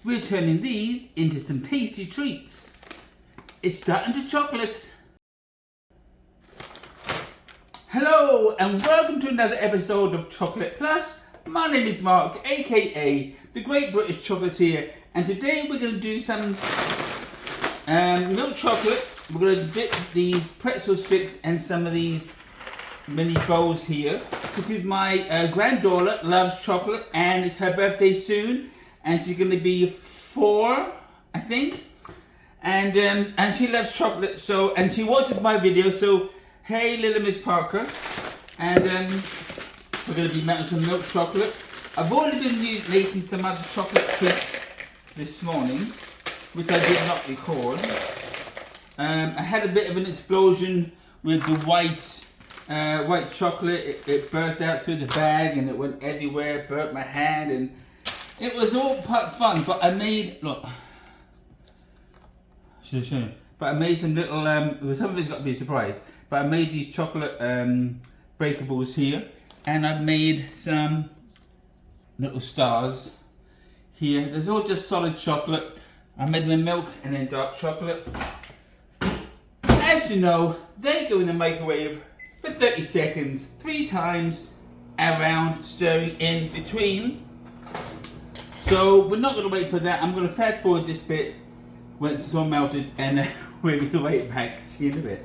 we're turning these into some tasty treats. It's starting to chocolate. Hello and welcome to another episode of Chocolate Plus. My name is Mark, aka the Great British Chocolatier, and today we're going to do some milk chocolate. We're going to dip these pretzel sticks and some of these mini bowls here because my granddaughter loves chocolate and it's her birthday soon, and she's going to be 4, I think, and she loves chocolate. So, and she watches my videos. So, hey, little Miss Parker, and we're going to be making some milk chocolate. I've already been making some other chocolate treats this morning, which I did not record. I had a bit of an explosion with the white chocolate. It burnt out through the bag and it went everywhere, burnt my hand, and it was all fun. But I made, look, should I show you? But I made some little, some of it's got to be a surprise, but I made these chocolate breakables here, and I've made some little stars here. There's all just solid chocolate. I made them in milk and then dark chocolate. As you know, they go in the microwave for 30 seconds, 3 times around, stirring in between. So we're not going to wait for that. I'm going to fast forward this bit once it's all melted, and we'll be right back. See you in a bit.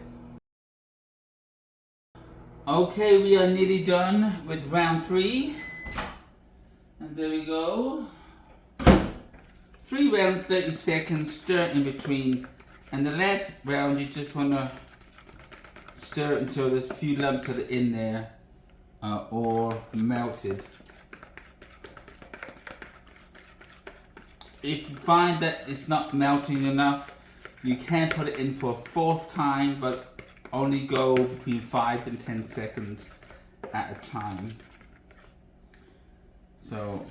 Okay, we are nearly done with round 3. And there we go. 3 rounds, 30 seconds, stir in between. And the last round, you just want to stir it until there's a few lumps that are in there are all melted. If you find that it's not melting enough, you can put it in for a 4th time, but only go between 5 and 10 seconds at a time. So,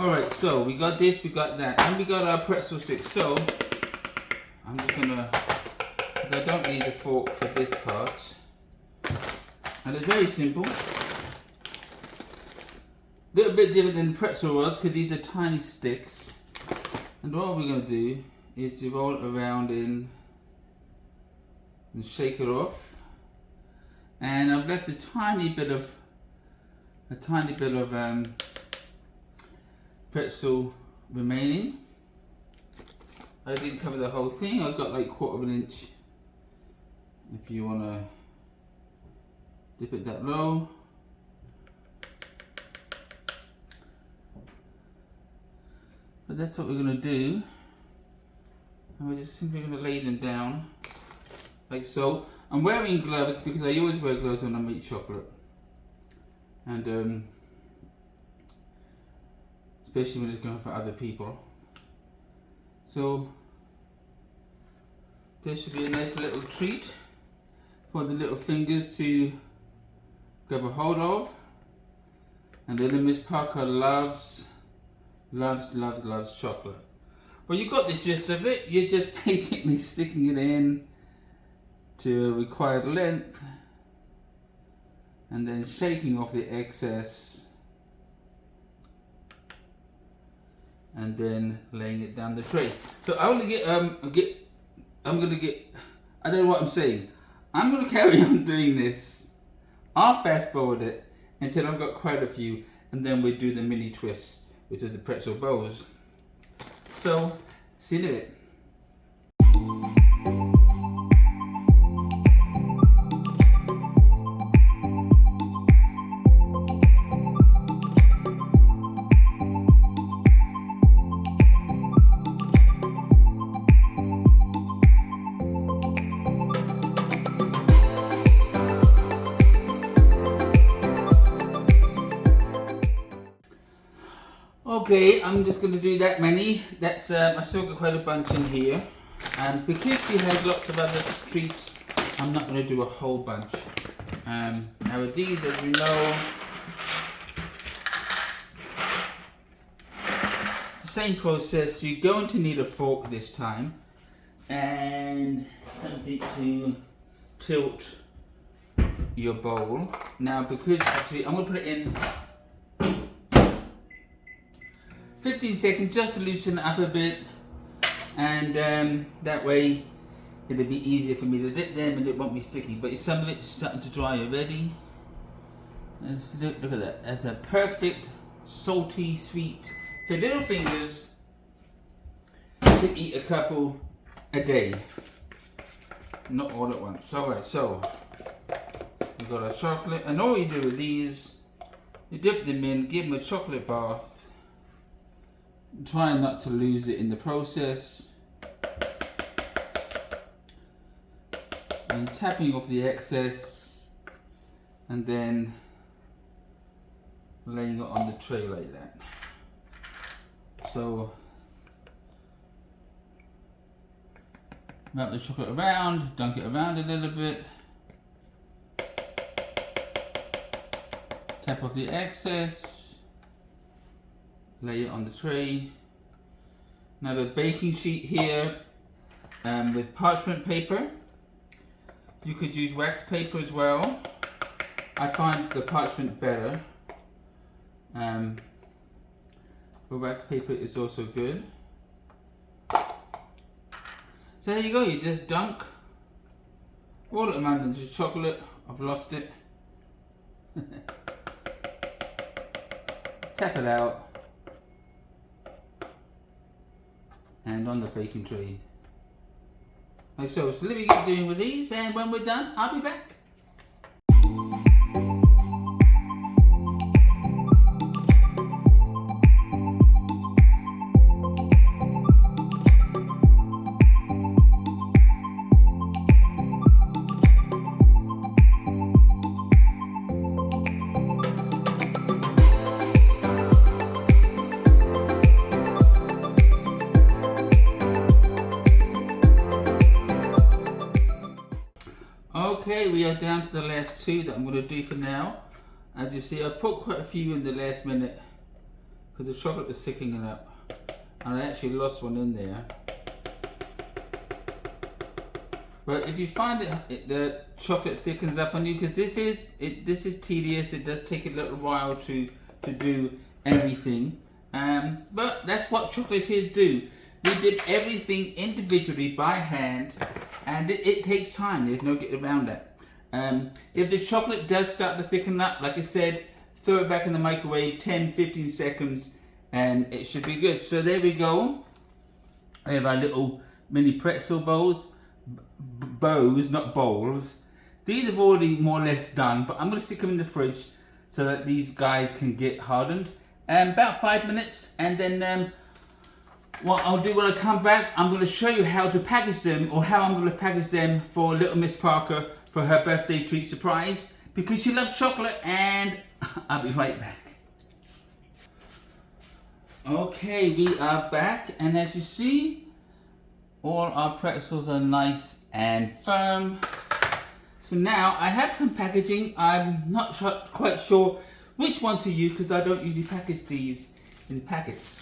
alright, so we got this, we got that, and we got our pretzel sticks. So, I'm just gonna, because I don't need a fork for this part. And it's very simple. A little bit different than pretzel rods because these are tiny sticks. And what we're gonna do is to roll it around in and shake it off. And I've left a tiny bit of pretzel remaining. I didn't cover the whole thing. I've got like 1/4 of an inch if you want to dip it that low. But that's what we're going to do. And we're just simply going to lay them down like so. I'm wearing gloves because I always wear gloves when I make chocolate. And especially when it's going for other people. So this should be a nice little treat for the little fingers to grab a hold of. And little Miss Parker loves chocolate. Well, you got the gist of it. You're just basically sticking it in to a required length and then shaking off the excess and then laying it down the tray. So I want to I don't know what I'm saying. I'm going to carry on doing this. I'll fast forward it until I've got quite a few, and then we do the mini twists, which is the pretzel bowls. So, see you in a bit. Okay, I'm just going to do that many. That's I still got quite a bunch in here, and because she has lots of other treats, I'm not going to do a whole bunch. Now with these, as we know, the same process. You're going to need a fork this time, and something to tilt your bowl. Now, because actually, I'm going to put it in 15 seconds just to loosen it up a bit, and that way it'll be easier for me to dip them and it won't be sticky. But some of it's starting to dry already. Look at that. That's a perfect salty sweet for little fingers to eat a couple a day, not all at once. Alright, so we've got our chocolate, and all you do with these, you dip them in, give them a chocolate bath, try not to lose it in the process, and tapping off the excess, and then laying it on the tray like that. So wrap the chocolate around, dunk it around a little bit, tap off the excess, lay it on the tray. Now I have a baking sheet here with parchment paper. You could use wax paper as well. I find the parchment better. But wax paper is also good. So there you go, you just dunk all the amount into chocolate. I've lost it. Tap it out, and on the baking tray. Like so. So let me get doing with these, and when we're done, I'll be back. Okay, we are down to the last two that I'm going to do for now. As you see, I put quite a few in the last minute because the chocolate was thickening up, and I actually lost one in there. But if you find the chocolate thickens up on you, because this is tedious, it does take a little while to do everything. But that's what chocolatiers do. We dip everything individually by hand, and it takes time. There's no getting around that. If the chocolate does start to thicken up, like I said, throw it back in the microwave 10-15 seconds and it should be good. So there we go. I have our little mini pretzel bows, not bowls. These have already more or less done, but I'm going to stick them in the fridge so that these guys can get hardened. About 5 minutes, and then what I'll do when I come back, I'm going to show you how to package them, or how I'm going to package them for little Miss Parker for her birthday treat surprise, because she loves chocolate, and I'll be right back. Okay, we are back, and as you see, all our pretzels are nice and firm. So now I have some packaging. I'm not quite sure which one to use because I don't usually package these in packets.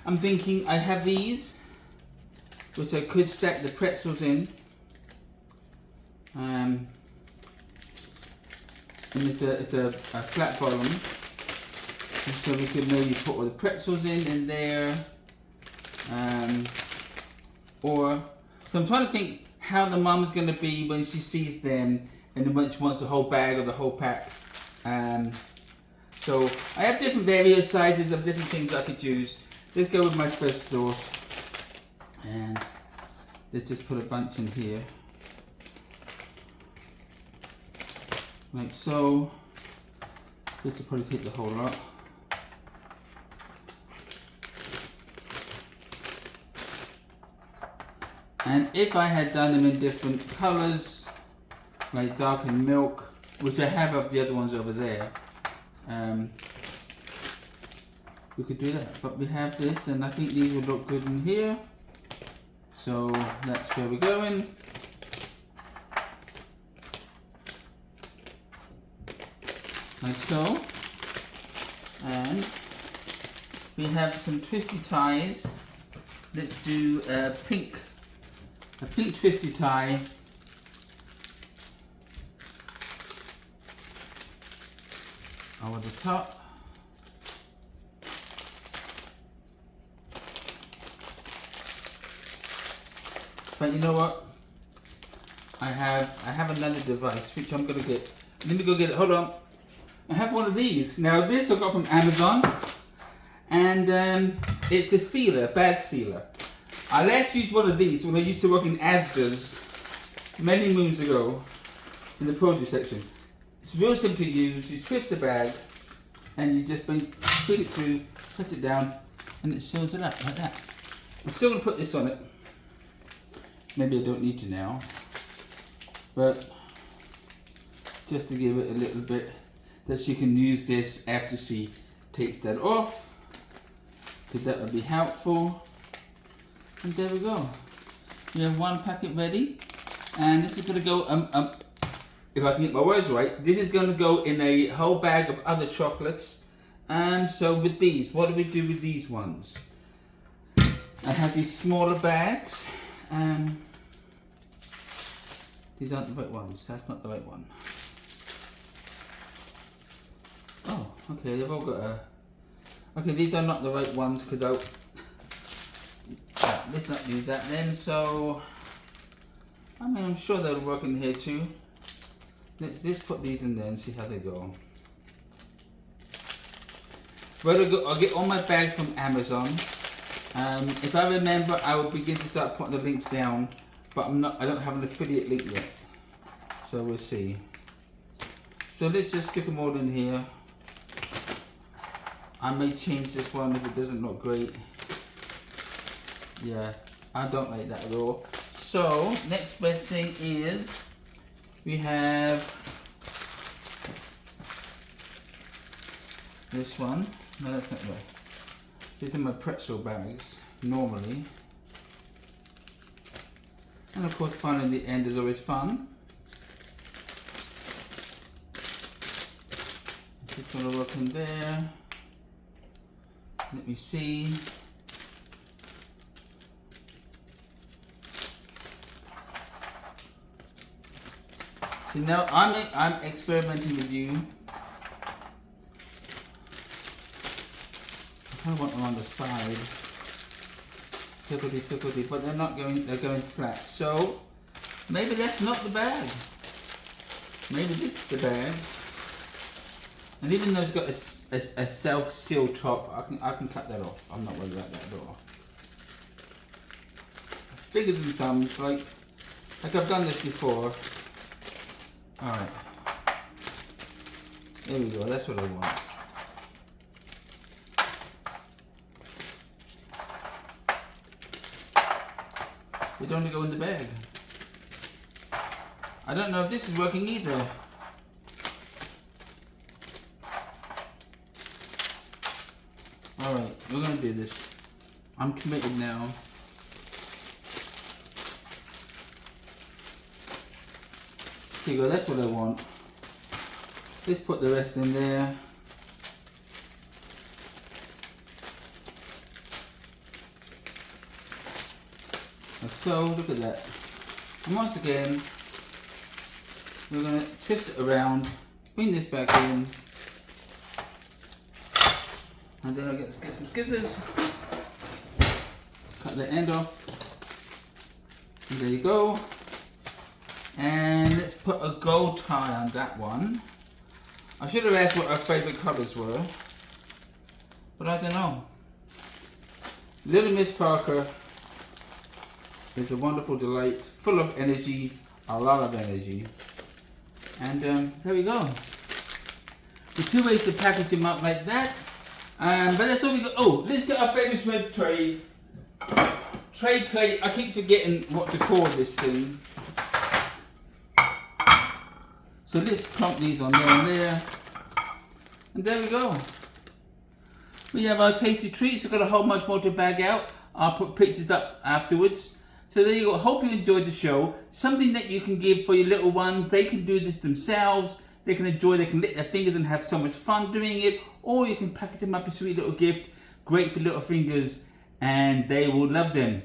I'm thinking I have these, which I could stack the pretzels in. And it's a flat bottom, so we could maybe put all the pretzels in there. So I'm trying to think how the mum's going to be when she sees them, and then when she wants the whole bag or the whole pack. So I have different various sizes of different things I could use. Let's go with my first sauce, and let's just put a bunch in here, like so. This will probably take the whole lot. And if I had done them in different colours, like dark and milk, which I have of the other ones over there, we could do that. But we have this, and I think these would look good in here. So that's where we're going. Like so. And we have some twisty ties. Let's do a pink twisty tie. Over the top. But you know what? I have another device which I'm gonna get. Let me go get it. Hold on. I have one of these. Now this I got from Amazon, and it's a sealer, bag sealer. I like to use one of these when I used to work in Asda's many moons ago in the produce section. It's real simple to use. You twist the bag and you just feed it through, put it down, and it seals it up like that. I'm still going to put this on it. Maybe I don't need to now, but just to give it a little bit that she can use this after she takes that off, because that would be helpful. And there we go. We have one packet ready, and this is going to go, if I can get my words right, this is going to go in a whole bag of other chocolates. And so with these, what do we do with these ones? I have these smaller bags. These aren't the right ones. That's not the right one. Oh, okay, they've all got a... Okay, these are not the right ones because let's not use that then. So, I mean, I'm sure they'll work in here too. Let's just put these in there and see how they go. I'll get all my bags from Amazon. If I remember, I will begin to start putting the links down, but I don't have an affiliate link yet. So we'll see. So let's just stick them all in here. I may change this one if it doesn't look great. Yeah, I don't like that at all. So, next best thing is, we have this one. No, that's not right. These are my pretzel bags, normally. And of course, finding the end is always fun. It's just going to work in there. Let me see. So now I'm experimenting with you. I kind of want them on the side. Tickly, but they're not going, they're going flat. So maybe that's not the bag. Maybe this is the bag. And even though it's got a self-seal top, I can cut that off. I'm not worried about that at all. Fingers and thumbs, like I've done this before. Alright. There we go, that's what I want. They don't go in the bag. I don't know if this is working either. Alright, we're gonna do this. I'm committed now. There you go, that's what I want. Let's put the rest in there. Like so, look at that. And once again, we're going to twist it around, bring this back in, and then I'll get some scissors, cut the end off, and there you go. And let's put a gold tie on that one. I should have asked what our favourite colours were, but I don't know. Little Miss Parker is a wonderful delight, full of energy, a lot of energy. And there we go. The two ways to package them up like that. But that's all we got. Oh, let's get our famous red tray. Tray plate, I keep forgetting what to call this thing. So let's clump these on there and there. And there we go. We have our tasty treats. I've got a whole bunch more to bag out. I'll put pictures up afterwards. So there you go. Hope you enjoyed the show. Something that you can give for your little one. They can do this themselves. They can enjoy, they can lick their fingers and have so much fun doing it. Or you can package them up a sweet little gift. Great for little fingers. And they will love them.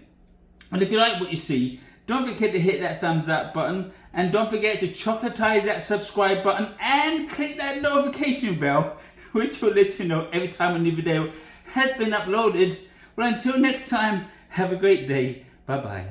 And if you like what you see, don't forget to hit that thumbs up button. And don't forget to chocolatize that subscribe button. And click that notification bell, which will let you know every time a new video has been uploaded. Well, until next time, have a great day. Bye-bye.